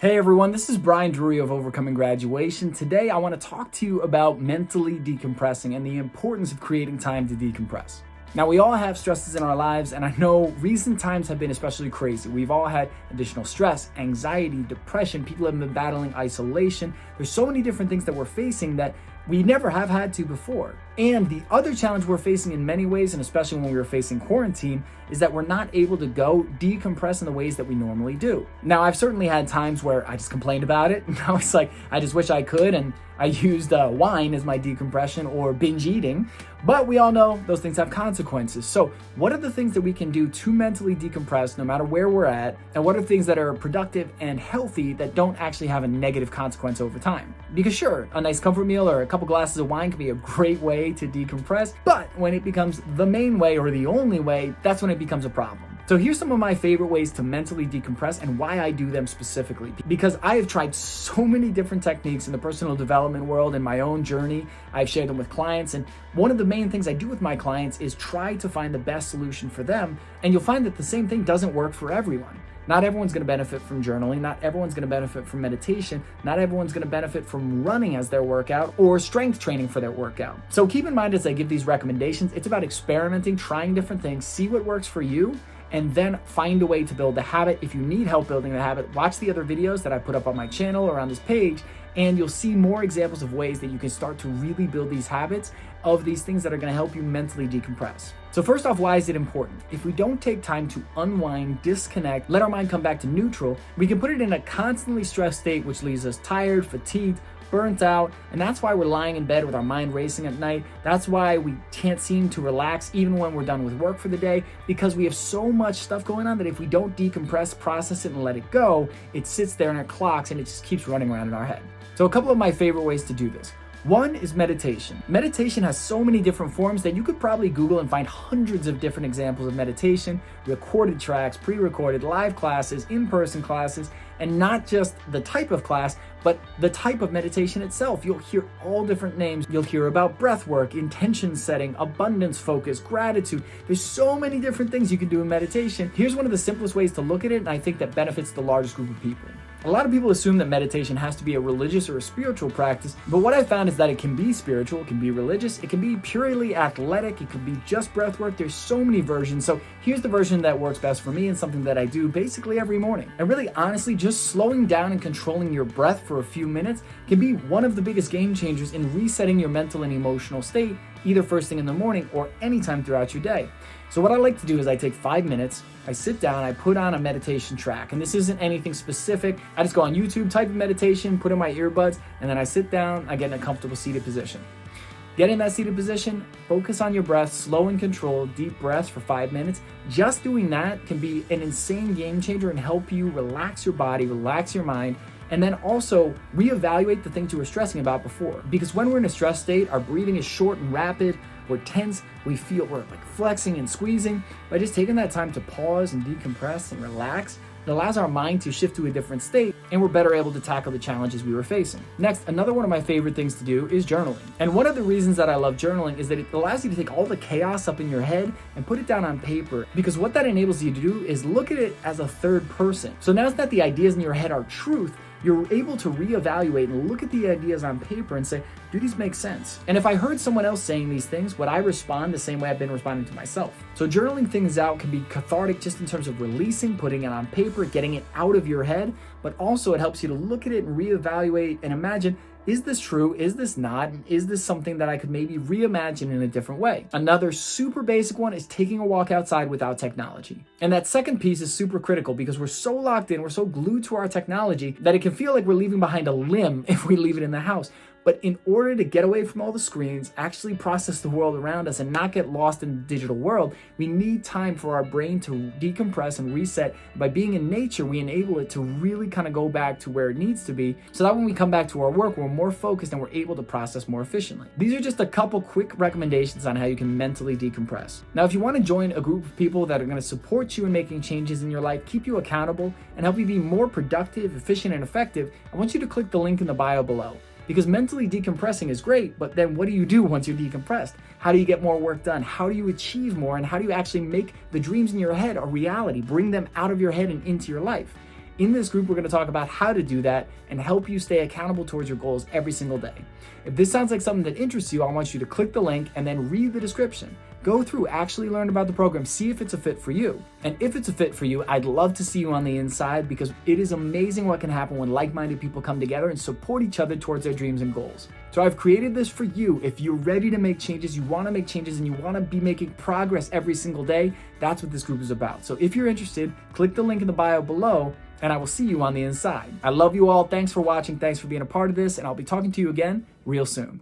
Hey everyone, this is Brian Drury of Overcoming Graduation. Today I want to talk to you about mentally decompressing and the importance of creating time to decompress. Now, we all have stresses in our lives, and I know recent times have been especially crazy. We've all had additional stress, anxiety, depression. People have been battling isolation. There's so many different things that we're facing that we never have had to before. And the other challenge we're facing in many ways, and especially when we were facing quarantine, is that we're not able to go decompress in the ways that we normally do. Now, I've certainly had times where I just complained about it, and I was like, I just wish I could, and I used wine as my decompression or binge eating, but we all know those things have consequences. So what are the things that we can do to mentally decompress no matter where we're at, and what are things that are productive and healthy that don't actually have a negative consequence over time? Because sure, a nice comfort meal or a couple glasses of wine can be a great way to decompress, but when it becomes the main way or the only way, that's when it becomes a problem. So here's some of my favorite ways to mentally decompress and why I do them specifically. Because I have tried so many different techniques in the personal development world in my own journey. I've shared them with clients, and one of the main things I do with my clients is try to find the best solution for them. And you'll find that the same thing doesn't work for everyone. Not everyone's going to benefit from journaling. Not everyone's going to benefit from meditation. Not everyone's going to benefit from running as their workout or strength training for their workout. So keep in mind as I give these recommendations, it's about experimenting, trying different things, see what works for you, and then find a way to build the habit. If you need help building the habit, watch the other videos that I put up on my channel or on this page, and you'll see more examples of ways that you can start to really build these habits of these things that are going to help you mentally decompress. So first off, why is it important? If we don't take time to unwind, disconnect, let our mind come back to neutral, we can put it in a constantly stressed state, which leaves us tired, fatigued, burnt out, and that's why we're lying in bed with our mind racing at night. That's why we can't seem to relax even when we're done with work for the day, because we have so much stuff going on that if we don't decompress, process it, and let it go, it sits there and it clocks and it just keeps running around in our head. So a couple of my favorite ways to do this. One is meditation. Meditation has so many different forms that you could probably Google and find hundreds of different examples of meditation, recorded tracks, pre-recorded, live classes, in-person classes, and not just the type of class, but the type of meditation itself. You'll hear all different names. You'll hear about breath work, intention setting, abundance focus, gratitude. There's so many different things you can do in meditation. Here's one of the simplest ways to look at it, and I think that benefits the largest group of people. A lot of people assume that meditation has to be a religious or a spiritual practice, but what I found is that it can be spiritual, it can be religious, it can be purely athletic, it could be just breath work. There's so many versions. So here's the version that works best for me and something that I do basically every morning. And really, honestly, just slowing down and controlling your breath for a few minutes can be one of the biggest game changers in resetting your mental and emotional state, either first thing in the morning or anytime throughout your day. So what I like to do is I take 5 minutes, I sit down, I put on a meditation track, and this isn't anything specific. I just go on YouTube, type in meditation, put in my earbuds, and then I sit down, I get in a comfortable seated position. Get in that seated position, focus on your breath, slow and controlled, deep breaths for 5 minutes. Just doing that can be an insane game changer and help you relax your body, relax your mind, and then also reevaluate the things you were stressing about before. Because when we're in a stress state, our breathing is short and rapid, we're tense, we feel we're like flexing and squeezing. By just taking that time to pause and decompress and relax, it allows our mind to shift to a different state, and we're better able to tackle the challenges we were facing. Next, another one of my favorite things to do is journaling. And one of the reasons that I love journaling is that it allows you to take all the chaos up in your head and put it down on paper, because what that enables you to do is look at it as a third person. So now it's not the ideas in your head are truth, you're able to reevaluate and look at the ideas on paper and say, do these make sense? And if I heard someone else saying these things, would I respond the same way I've been responding to myself? So journaling things out can be cathartic just in terms of releasing, putting it on paper, getting it out of your head, but also it helps you to look at it and reevaluate and imagine, is this true? Is this not? Is this something that I could maybe reimagine in a different way? Another super basic one is taking a walk outside without technology. And that second piece is super critical because we're so locked in, we're so glued to our technology that it can feel like we're leaving behind a limb if we leave it in the house. But in order to get away from all the screens, actually process the world around us and not get lost in the digital world, we need time for our brain to decompress and reset. By being in nature, we enable it to really kind of go back to where it needs to be, so that when we come back to our work, we're more focused and we're able to process more efficiently. These are just a couple quick recommendations on how you can mentally decompress. Now, if you want to join a group of people that are going to support you in making changes in your life, keep you accountable, and help you be more productive, efficient, and effective, I want you to click the link in the bio below. Because mentally decompressing is great, but then what do you do once you're decompressed? How do you get more work done? How do you achieve more? And how do you actually make the dreams in your head a reality? Bring them out of your head and into your life. In this group, we're going to talk about how to do that and help you stay accountable towards your goals every single day. If this sounds like something that interests you, I want you to click the link and then read the description. Go through, actually learn about the program, see if it's a fit for you. And if it's a fit for you, I'd love to see you on the inside, because it is amazing what can happen when like-minded people come together and support each other towards their dreams and goals. So I've created this for you. If you're ready to make changes, you want to make changes, and you want to be making progress every single day, that's what this group is about. So if you're interested, click the link in the bio below, and I will see you on the inside. I love you all. Thanks for watching. Thanks for being a part of this, and I'll be talking to you again real soon.